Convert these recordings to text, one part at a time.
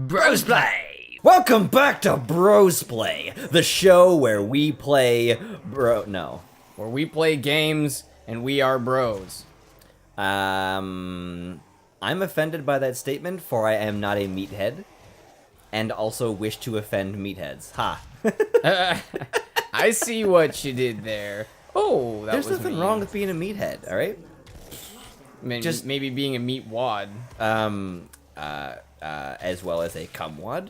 Brosplay! Welcome back to Brosplay, the show where we play where we play games and we are bros. I'm offended by that statement, for I am not a meathead, and also wish to offend meatheads. Ha! I see what you did there. Oh, that There's was nothing mean. wrong with being a meathead, alright? Maybe being a meat wad. As well as a kumquat,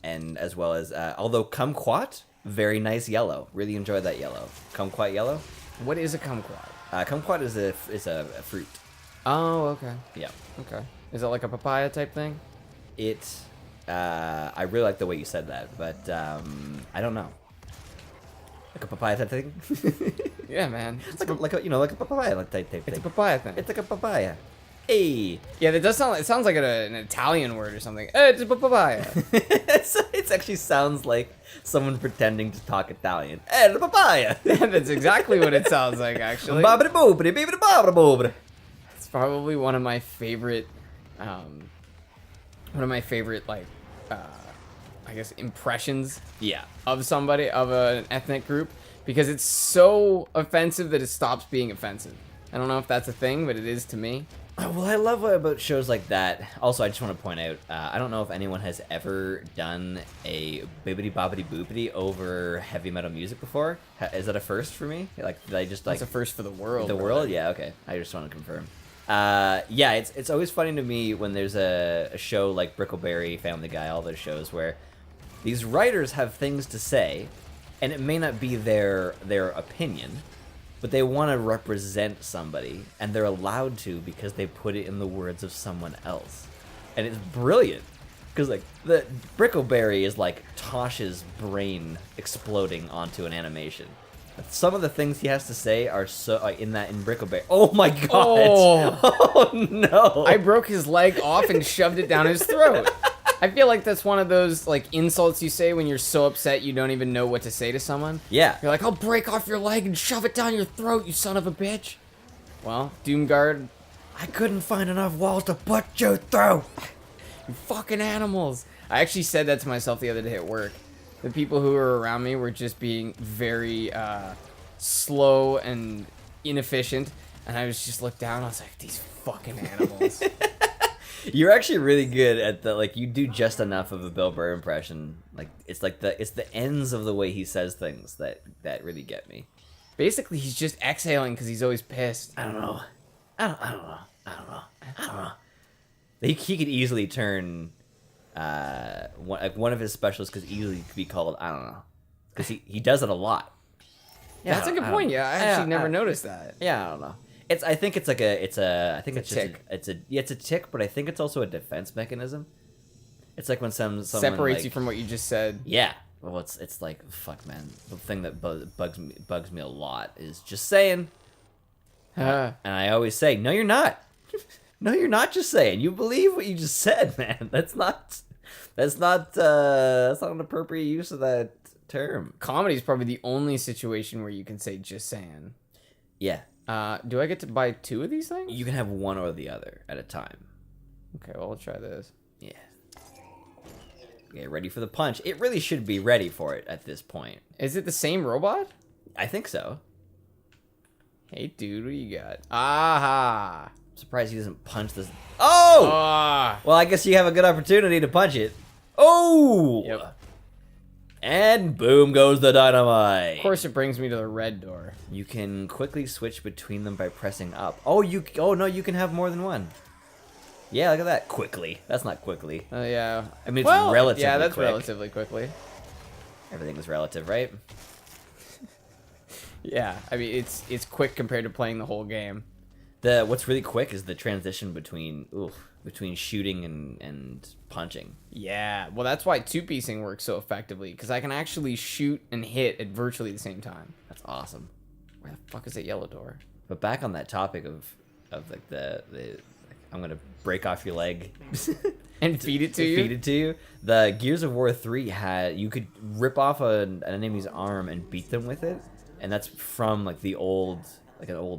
and as well as, although kumquat, very nice yellow. Really enjoyed that yellow. Kumquat yellow? What is a kumquat? Kumquat is a fruit. Oh, okay. Yeah. Okay. Is it like a papaya type thing? I really like the way you said that, but, I don't know. Like a papaya type thing? Yeah, man. It's like a papaya type thing. It's a papaya thing. It's like a papaya. Hey. Yeah, that does sound. It sounds like an Italian word or something. It's a papaya. It actually sounds like someone pretending to talk Italian. Hey, the papaya. That's exactly what it sounds like, actually. It's probably one of my favorite, I guess, impressions. Yeah. Of somebody, of an ethnic group, because it's so offensive that it stops being offensive. I don't know if that's a thing, but it is to me. Well, I love about shows like that. Also, I just want to point out, I don't know if anyone has ever done a bibbity bobbity boopity over heavy metal music before. Is that a first for me? Like, did I just like... It's a first for the world. The world? Yeah, okay. I just want to confirm. Yeah, it's always funny to me when there's a show like Brickleberry, Family Guy, all those shows where these writers have things to say, and it may not be their opinion, but they want to represent somebody, and they're allowed to because they put it in the words of someone else. And it's brilliant, because like the Brickleberry is like Tosh's brain exploding onto an animation. Some of the things he has to say are so in Brickleberry. Oh my god! Oh. Oh no! I broke his leg off and shoved it down his throat. I feel like that's one of those like insults you say when you're so upset you don't even know what to say to someone. Yeah. You're like, I'll break off your leg and shove it down your throat, you son of a bitch. Well, Doomguard, I couldn't find enough walls to put you through. You fucking animals. I actually said that to myself the other day at work. The people who were around me were just being very slow and inefficient, and I was just looked down and I was like, these fucking animals. You're actually really good at the, like, you do just enough of a Bill Burr impression. Like, it's the ends of the way he says things that really get me. Basically, he's just exhaling because he's always pissed. I don't know. He could easily turn, one of his specials could easily be called, I don't know. Because he does it a lot. Yeah, that's a good point. Yeah, I actually never noticed that. Yeah, I don't know. I think it's a tick. It's a tick, but I think it's also a defense mechanism. It's like when someone separates like, you from what you just said. Yeah. Well, it's like, fuck, man. The thing that bugs me a lot is just saying. And I always say, no, you're not. No, you're not just saying. You believe what you just said, man. That's not an appropriate use of that term. Comedy is probably the only situation where you can say just saying. Yeah. Do I get to buy 2 of these things? You can have one or the other at a time. Okay, well, we'll try this. Yeah. Okay, ready for the punch. It really should be ready for it at this point. Is it the same robot? I think so. Hey, dude, what do you got? Aha! I'm surprised he doesn't punch this. Oh! Ah! Well, I guess you have a good opportunity to punch it. Oh! Yep. And boom goes the dynamite. Of course, it brings me to the red door. You can quickly switch between them by pressing up. Oh no, you can have more than one. Yeah, look at that. Quickly. That's not quickly. Oh, yeah. I mean, it's relatively yeah, that's quick. relatively quickly. Everything is relative, right? Yeah, I mean, it's quick compared to playing the whole game. What's really quick is the transition between shooting and punching. Yeah, well, that's why two-piecing works so effectively, because I can actually shoot and hit at virtually the same time. That's awesome. Where the fuck is that yellow door? But back on that topic of like the I'm gonna break off your leg and feed it to you. Feed it to you. The Gears of War 3 you could rip off an enemy's arm and beat them with it, and that's from like an old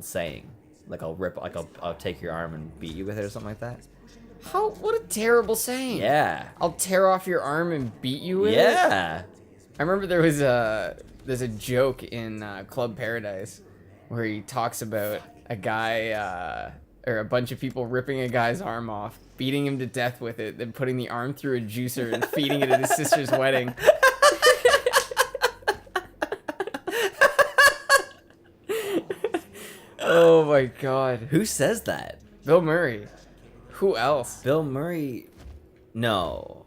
saying. Like I'll take your arm and beat you with it or something like that. What a terrible saying. Yeah. I'll tear off your arm and beat you with it. Yeah. I remember there's a joke in Club Paradise where he talks about a guy or a bunch of people ripping a guy's arm off, beating him to death with it, then putting the arm through a juicer and feeding it at his sister's wedding. Oh my god. Who says that? Bill Murray. Who else? Bill Murray? No.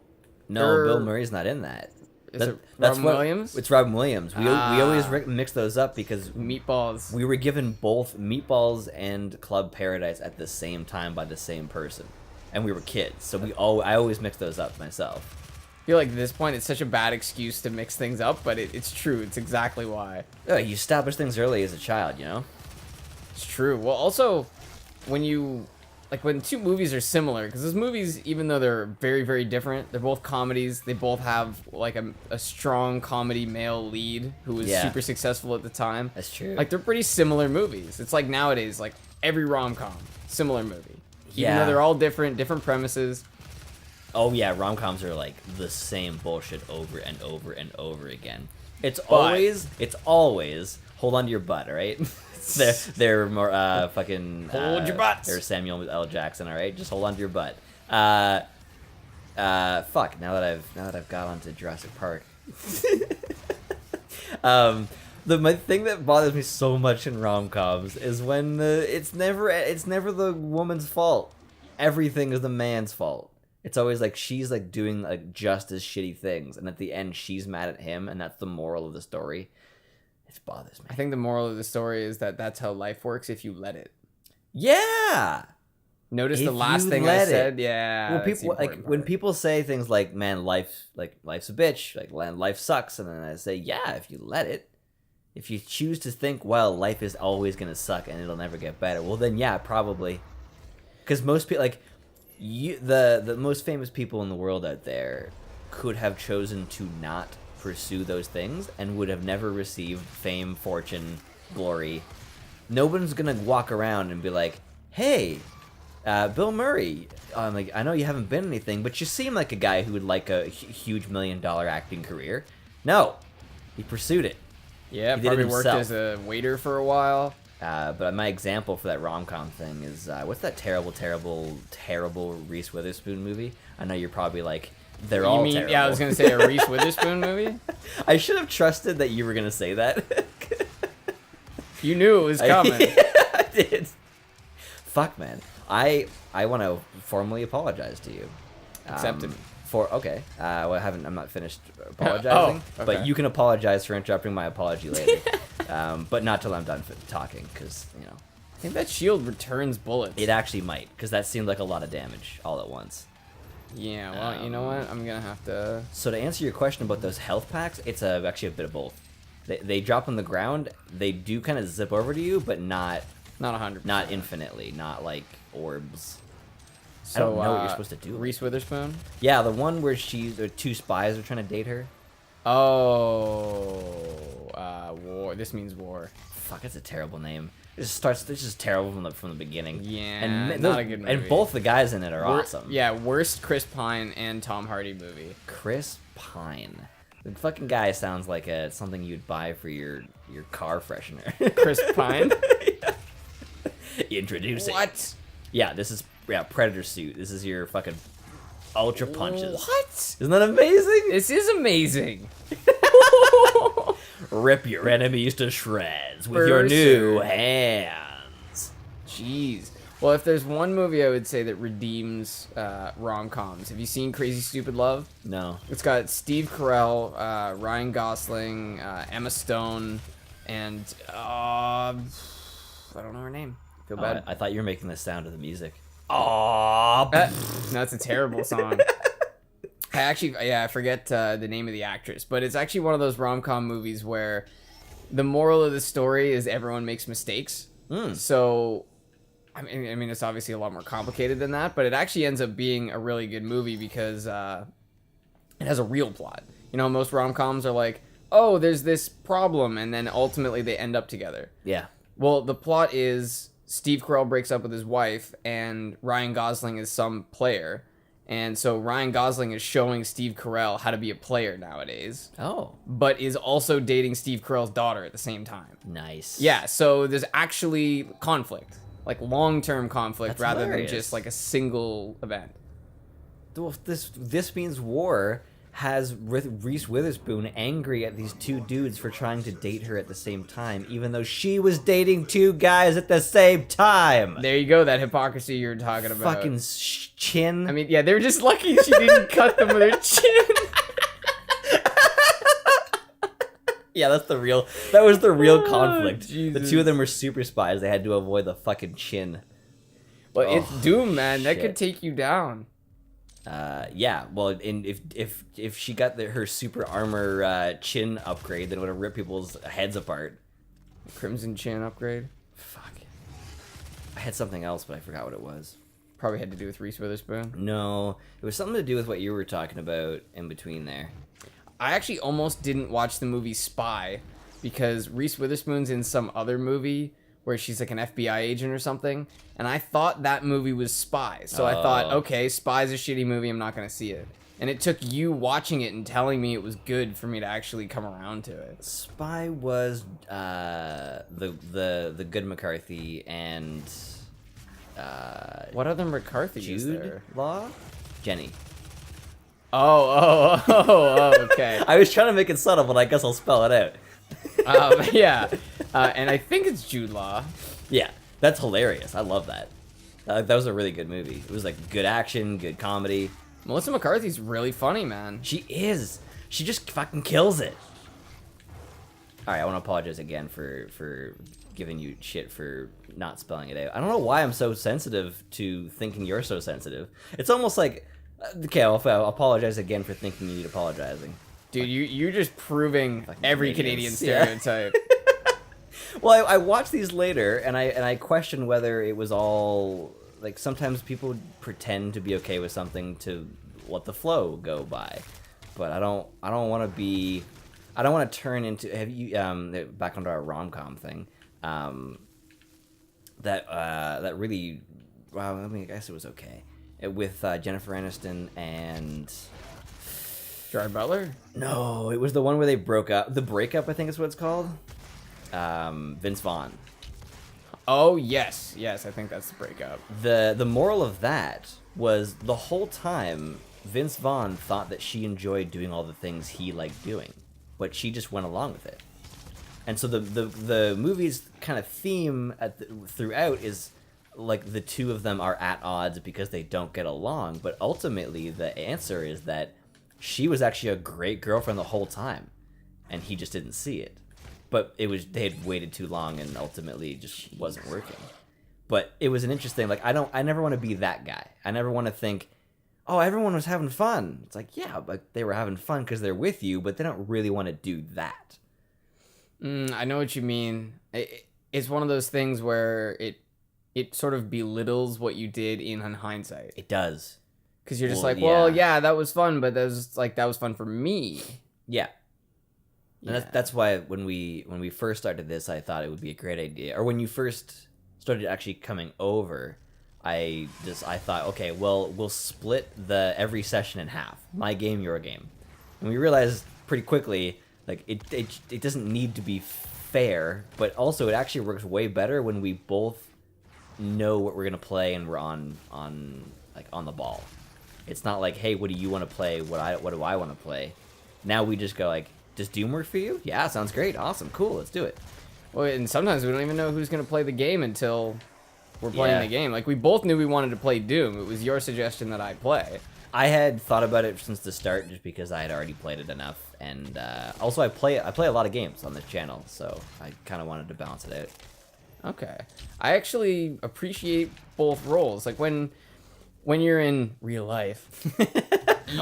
Bill Murray's not in that. Is it Robin Williams? It's Robin Williams. We always mix those up because Meatballs. we were given both Meatballs and Club Paradise at the same time by the same person, and we were kids, so I always mix those up myself. I feel like at this point it's such a bad excuse to mix things up, but it's true. It's exactly why. Oh, you establish things early as a child, you know? It's true. Well, also, when two movies are similar, because those movies, even though they're very, very different, they're both comedies. They both have like a strong comedy male lead who was super successful at the time. That's true. Like, they're pretty similar movies. It's like nowadays, like every rom-com, similar movie. Even though they're all different premises. Oh yeah, rom-coms are like the same bullshit over and over and over again. It's always hold on to your butt, all right? they're more fucking hold your butts. They're Samuel L. Jackson, all right? Just hold on to your butt. Fuck. Now that I've got onto Jurassic Park. My thing that bothers me so much in rom-coms is when it's never the woman's fault. Everything is the man's fault. It's always like she's like doing like just as shitty things, and at the end she's mad at him, and that's the moral of the story. It bothers me. I think the moral of the story is that that's how life works if you let it. Yeah. Notice If the last you thing I let said. it. Yeah. Well, that's the people like important when part. people say things like, "Man, life's a bitch," like life sucks, and then I say, "Yeah, if you let it, if you choose to think, well, life is always gonna suck and it'll never get better, well, then yeah, probably." Because most people like. The most famous people in the world out there could have chosen to not pursue those things and would have never received fame, fortune, glory. No one's gonna walk around and be like, "Hey, Bill Murray, like I know you haven't been anything, but you seem like a guy who would like a huge $1 million acting career." No, he pursued it. Yeah, He did it probably worked himself. as a waiter for a while. But my example for that rom-com thing is what's that terrible Reese Witherspoon movie? I know you're probably like, they're all terrible. Yeah, I was gonna say a Reese Witherspoon movie. I should have trusted that you were gonna say that. You knew it was coming. I did. Fuck, man. I want to formally apologize to you. Accepted. Well, I'm not finished apologizing. Okay. But you can apologize for interrupting my apology later. But not till I'm done talking, because I think that shield returns bullets. it actually might, because that seemed like a lot of damage all at once. Yeah, well, you know what? I'm gonna have to... So to answer your question about those health packs, it's actually a bit of both. They drop on the ground. They do kind of zip over to you, but not 100%. not infinitely, not like orbs. So, I don't know what you're supposed to do. Reese Witherspoon? Yeah, the one where two spies are trying to date her. War. This means war. Fuck, it's a terrible name. It's just terrible from the beginning. Yeah, and not a good movie. And both the guys in it are awesome. Yeah, worst Chris Pine and Tom Hardy movie. Chris Pine. The fucking guy sounds like something you'd buy for your car freshener. Chris Pine? Introducing. What? Yeah, this is Predator suit. This is your fucking ultra punches. What? Isn't that amazing? This is amazing. Rip your enemies to shreds with your new hands. Jeez. Well, if there's one movie I would say that redeems rom-coms, have you seen Crazy Stupid Love? No. It's got Steve Carell, Ryan Gosling, Emma Stone, and I don't know her name. Feel bad. I thought you were making the sound of the music. No, it's a terrible song. I forget the name of the actress, but it's actually one of those rom-com movies where the moral of the story is everyone makes mistakes. So, I mean, it's obviously a lot more complicated than that, but it actually ends up being a really good movie because it has a real plot. You know, most rom-coms are like, oh, there's this problem, and then ultimately they end up together. Yeah. Well, the plot is Steve Carell breaks up with his wife, and Ryan Gosling is some player. And so Ryan Gosling is showing Steve Carell how to be a player nowadays. Oh. But is also dating Steve Carell's daughter at the same time. Nice. Yeah, so there's actually conflict. Like long-term conflict. That's rather hilarious. than just like a single event. Well, this means war has Reese Witherspoon angry at these two dudes for trying to date her at the same time, even though she was dating two guys at the same time. There you go, that hypocrisy you were talking about. Fucking chin. I mean, yeah, they're just lucky she didn't cut them with her chin. Yeah, that was the real conflict. Jesus. The two of them were super spies. They had to avoid the fucking chin. But it's Doom, man. That shit. could take you down. Yeah, well, and if she got her super armor chin upgrade, then it would have ripped people's heads apart. Crimson chin upgrade. Fuck. I had something else, but I forgot what it was. Probably had to do with Reese Witherspoon. No, it was something to do with what you were talking about in between there. I actually almost didn't watch the movie Spy because Reese Witherspoon's in some other movie where she's like an FBI agent or something, and I thought that movie was Spy. So I thought, okay, Spy's a shitty movie, I'm not going to see it. And it took you watching it and telling me it was good for me to actually come around to it. Spy was the good McCarthy and What other McCarthy is Jude there? Law? Jenny. Oh, okay. I was trying to make it subtle, but I guess I'll spell it out. Yeah. And I think it's Jude Law. Yeah, that's hilarious. I love that. That was a really good movie. It was like good action, good comedy. Melissa McCarthy's really funny, man. She is. She just fucking kills it. All right, I want to apologize again for giving you shit for not spelling it out. I don't know why I'm so sensitive to thinking you're so sensitive. It's almost like, okay, I'll apologize again for thinking you need apologizing. Dude, you're just proving Fucking every Canadian Canadians, yeah. stereotype. Well, I watched these later, and I questioned whether it was all like sometimes people pretend to be okay with something to let the flow go by, but I don't want to turn into back onto our rom-com thing. That really, well, I mean, I guess it was okay with Jennifer Aniston and. Gerard Butler? No, it was the one where they broke up. The breakup, I think is what it's called. Vince Vaughn. Oh, yes, I think that's the breakup. The moral of that was the whole time Vince Vaughn thought that she enjoyed doing all the things he liked doing, but she just went along with it. And so the movie's kind of theme throughout is like the two of them are at odds because they don't get along, but ultimately the answer is that she was actually a great girlfriend the whole time, and he just didn't see it. But they had waited too long, and ultimately it just wasn't working. But it was an interesting, like, I never want to be that guy. I never want to think, oh, everyone was having fun. It's like, yeah, but they were having fun because they're with you, but they don't really want to do that. I know what you mean. It's one of those things where it sort of belittles what you did in hindsight. It does. Because you're just Well, like, well, yeah. yeah, that was fun, but that was fun for me. Yeah. And Yeah. that's why when we first started this, I thought it would be a great idea. Or when you first started actually coming over, I thought, okay, well, we'll split every session in half. My game, your game. And we realized pretty quickly, like, it doesn't need to be fair, but also it actually works way better when we both know what we're gonna play and we're on the ball. It's not like, hey, what do you want to play? What do I want to play? Now we just go like, does Doom work for you? Yeah, sounds great. Awesome, cool, let's do it. Well, and sometimes we don't even know who's going to play the game until we're playing Yeah. the game. Like, we both knew we wanted to play Doom. It was your suggestion that I play. I had thought about it since the start just because I had already played it enough, and also I play a lot of games on this channel, so I kind of wanted to balance it out. Okay. I actually appreciate both roles. Like, when you're in real life,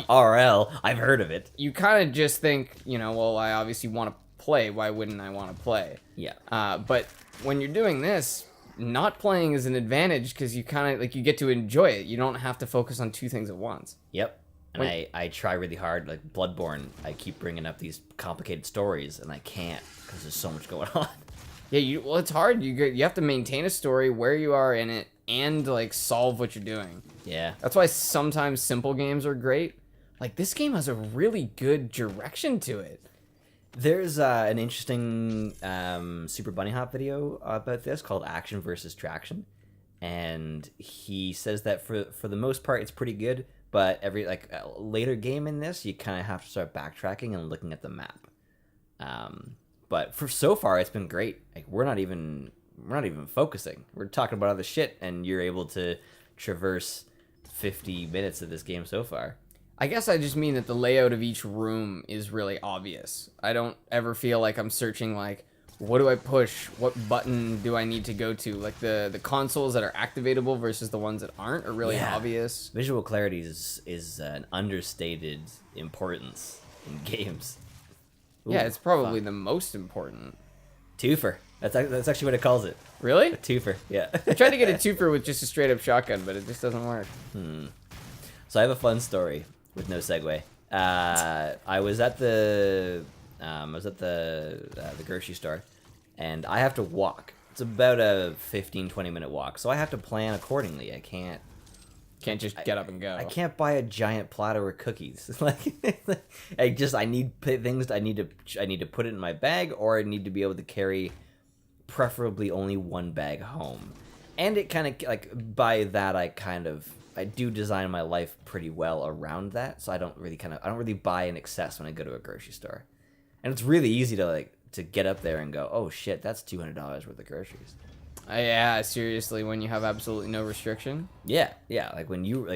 RL, I've heard of it. you kind of just think, well, I obviously want to play. Why wouldn't I want to play? Yeah. But when you're doing this, not playing is an advantage because you kind of, like, you get to enjoy it. You don't have to focus on two things at once. Yep. And I try really hard, like Bloodborne, I keep bringing up these complicated stories, and I can't because there's so much going on. Yeah, well, it's hard. You have to maintain a story where you are in it and like solve what you're doing. Yeah. That's why sometimes simple games are great. Like this game has a really good direction to it. There's an interesting Super Bunny Hop video about this called Action versus Traction, and he says that for the most part it's pretty good, but every like later game in this you kind of have to start backtracking and looking at the map. But for so far it's been great. Like we're not even focusing. We're talking about other shit, and you're able to traverse 50 minutes of this game so far. I guess I just mean that the layout of each room is really obvious. I don't ever feel like I'm searching like, what do I push? What button do I need to go to? Like the consoles that are activatable versus the ones that aren't are really obvious. Visual clarity is an understated importance in games. Ooh, yeah, it's probably the most important. Two-Fer. That's actually what it calls it. Really? A Two-Fer, yeah. I tried to get a Two-Fer with just a straight up shotgun, but it just doesn't work. So I have a fun story with no segue. I was at the grocery store, and I have to walk. It's about a 15-20 minute walk, so I have to plan accordingly. I can't just get up and go. I can't buy a giant platter of cookies. Like I need things. I need to put it in my bag, or I need to be able to carry preferably only one bag home. And it kind of like by that I do design my life pretty well around that, so I don't really buy in excess when I go to a grocery store. And it's really easy to get up there and go, oh shit, that's $200 worth of groceries. Yeah, seriously, when you have absolutely no restriction. Yeah. Like when you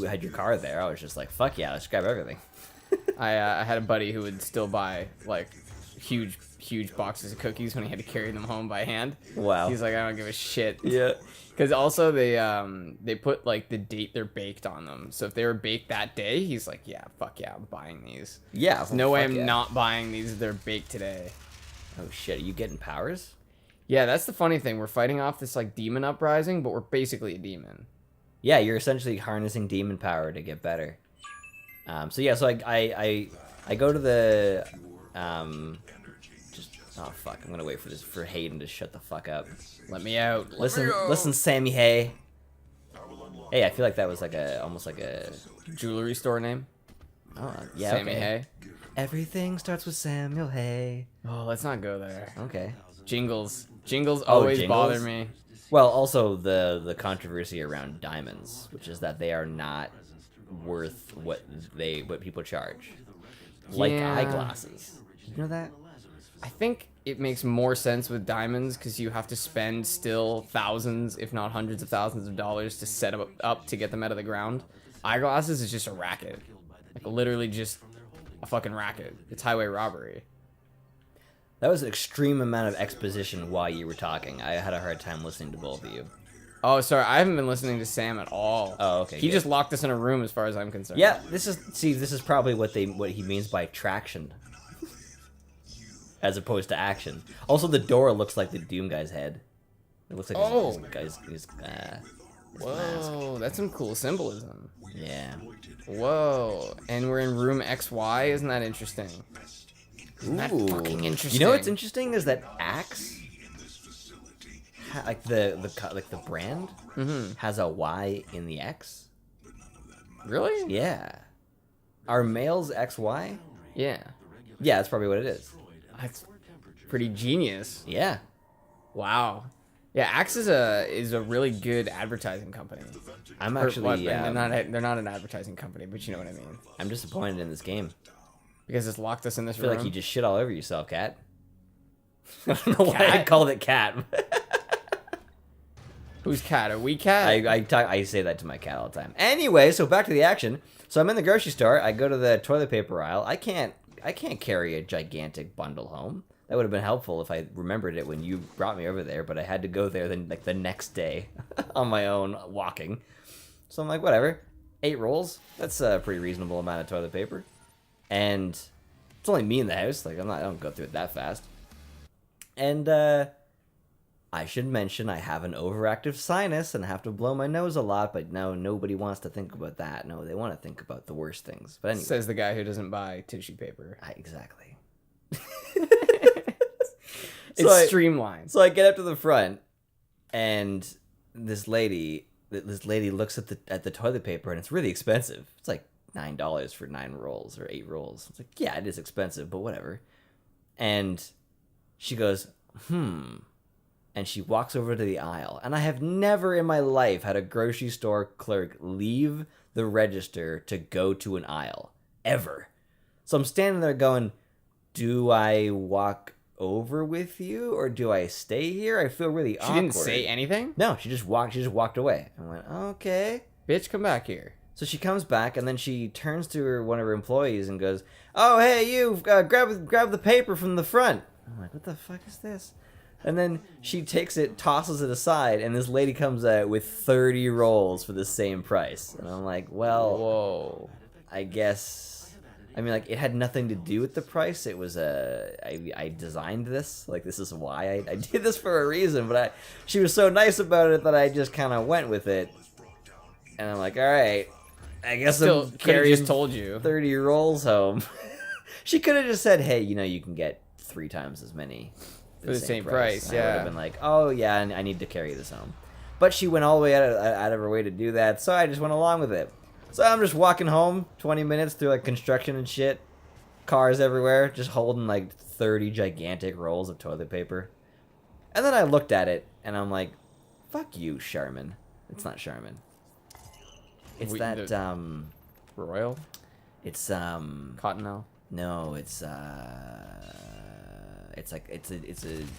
had your car there, I was just like, fuck yeah, let's grab everything. I had a buddy who would still buy like huge boxes of cookies when he had to carry them home by hand. Wow. He's like, I don't give a shit. Yeah. Because also they put like the date they're baked on them. So if they were baked that day, he's like, yeah, fuck yeah, I'm buying these. Yeah. There's no way I'm not buying these if they're baked today. Oh shit, are you getting powers? Yeah, that's the funny thing. We're fighting off this like demon uprising, but we're basically a demon. Yeah, you're essentially harnessing demon power to get better. So I go to the oh fuck, I'm gonna wait for Hayden to shut the fuck up. Let me out. Listen, Sammy Hay. Hey, I feel like that was almost like a jewelry store name. Oh yeah, Sammy okay. Hay. Everything starts with Samuel Hay. Oh, let's not go there. Okay. Jingles always jingles? bother me. Well, also the controversy around diamonds, which is that they are not worth what people charge, like eyeglasses. Did you know that? I think it makes more sense with diamonds because you have to spend still thousands, if not hundreds of thousands of dollars to set them up to get them out of the ground. Eyeglasses is just a racket, like literally just a fucking racket. It's highway robbery. That was an extreme amount of exposition while you were talking. I had a hard time listening to both of you. Oh, sorry. I haven't been listening to Sam at all. Oh, okay. He just locked us in a room as far as I'm concerned. Yeah, this is probably what he means by traction. As opposed to action. Also, the door looks like the Doom guy's head. It looks like his Whoa, mask. that's some cool symbolism. Yeah. Whoa, and we're in room XY. Isn't that interesting? Isn't that fucking interesting? You know what's interesting is that Axe, like the brand, has a Y in the X. Really? Yeah. Are males XY? Yeah. Yeah, that's probably what it is. That's pretty genius. Yeah. Wow. Yeah, Axe is a really good advertising company. I'm actually they're not an advertising company, but you know what I mean. I'm disappointed in this game. Because it's locked us in this I feel room. like you just shit all over yourself, Cat. I don't know why I called it Cat. Who's Cat? Are we Cat? I say that to my cat all the time. Anyway, so back to the action. So I'm in the grocery store. I go to the toilet paper aisle. I can't carry a gigantic bundle home. That would have been helpful if I remembered it when you brought me over there, but I had to go there the next day on my own walking. So I'm like, whatever. 8 rolls. That's a pretty reasonable amount of toilet paper. And it's only me in the house. Like I don't go through it that fast. And I should mention I have an overactive sinus and have to blow my nose a lot, but no, nobody wants to think about that. No, they want to think about the worst things. But anyway. Says the guy who doesn't buy tissue paper. Exactly. It's streamlined. So I get up to the front, and this lady looks at the toilet paper, and it's really expensive. It's like $9 for 9 rolls or 8 rolls. It's like, yeah, it is expensive, but whatever. And she goes, and she walks over to the aisle. And I have never in my life had a grocery store clerk leave the register to go to an aisle. Ever. So I'm standing there going, do I walk over with you or do I stay here? I feel really awkward. She didn't say anything? No, she just walked away. I went, okay. Bitch, come back here. So she comes back, and then she turns to one of her employees and goes, oh, hey, you, grab the paper from the front. I'm like, what the fuck is this? And then she takes it, tosses it aside, and this lady comes out with 30 rolls for the same price. And I'm like, well, whoa. I guess, I mean, like, it had nothing to do with the price. It was, I designed this. Like, this is why I did this for a reason. But she was so nice about it that I just kind of went with it. And I'm like, all right. I guess Still I'm carrying just told you 30 rolls home. She could have just said, hey, you can get 3 times as many for the same price. Yeah. I would have been like, oh, yeah, I need to carry this home. But she went all the way out of her way to do that, so I just went along with it. So I'm just walking home 20 minutes through, like, construction and shit. Cars everywhere, just holding, like, 30 gigantic rolls of toilet paper. And then I looked at it, and I'm like, fuck you, Charmin. It's not Charmin. It's Royal? It's Cottonelle? No, it's like it's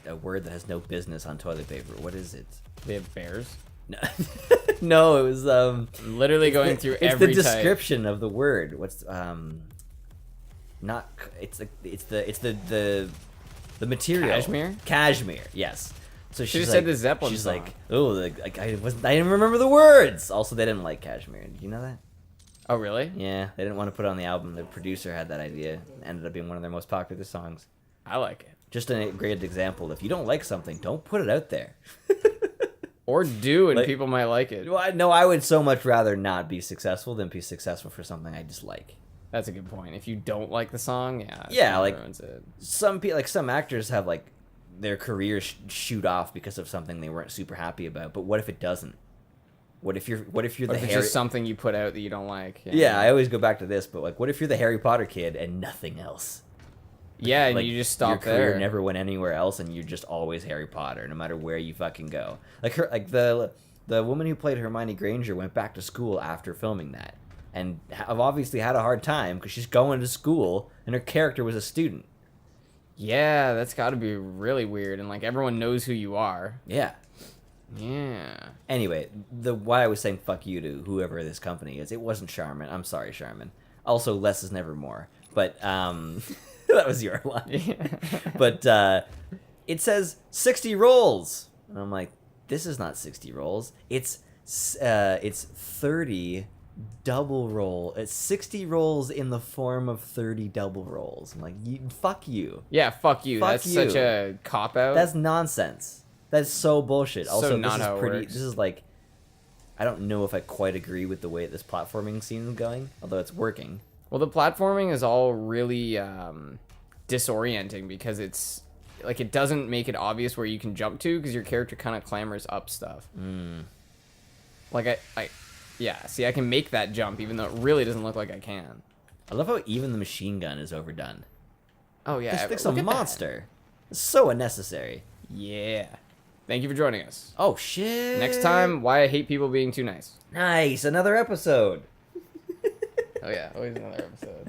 a word that has no business on toilet paper. What is it? They have bears? No, no, it was I'm literally going through every It's the description of the word. What's not it's the material. Cashmere? Cashmere, yes. So She she's just like, said the Zeppelin she's song. like, oh, I didn't remember the words. Also, they didn't like Cashmere. Did you know that? Oh, really? Yeah, they didn't want to put it on the album. The producer had that idea. It ended up being one of their most popular songs. I like it. Just a great example. If you don't like something, don't put it out there. Or do, and Like- people might like it. No, I would so much rather not be successful than be successful for something I dislike. That's a good point. If you don't like the song, yeah. it Yeah, like- ruins it. Some people, like some actors, have like their careers shoot off because of something they weren't super happy about. But what if it doesn't? What if you're Or the if it's Harry? just something you put out that you don't like. Yeah, I always go back to this. But like, what if you're the Harry Potter kid and nothing else? Yeah, and Like, you just your stop career there. never went anywhere else, and you're just always Harry Potter, no matter where you fucking go. Like the woman who played Hermione Granger went back to school after filming that, and have obviously had a hard time because she's going to school and her character was a student. Yeah, that's got to be really weird, and like everyone knows who you are. Yeah. Yeah. Anyway, why I was saying fuck you to whoever this company is, it wasn't Charmin. I'm sorry, Charmin. Also, less is never more. But that was your line. But it says 60 rolls, and I'm like, this is not 60 rolls. It's 30 double roll. It's 60 rolls in the form of 30 double rolls. I'm like, fuck you. Yeah, fuck you. Fuck That's you. such a cop out. That's nonsense. That's so bullshit. So Also, not this is how it pretty. works. This is like, I don't know if I quite agree with the way this platforming scene is going, although it's working. Well, the platforming is all really disorienting because it's like it doesn't make it obvious where you can jump to because your character kind of clambers up stuff. Like yeah. See, I can make that jump even though it really doesn't look like I can. I love how even the machine gun is overdone. Oh yeah, This thing's a look at that. monster. It's so unnecessary. Yeah. Thank you for joining us. Oh shit! Next time, why I hate people being too nice. Nice, another episode. Oh yeah, always another episode.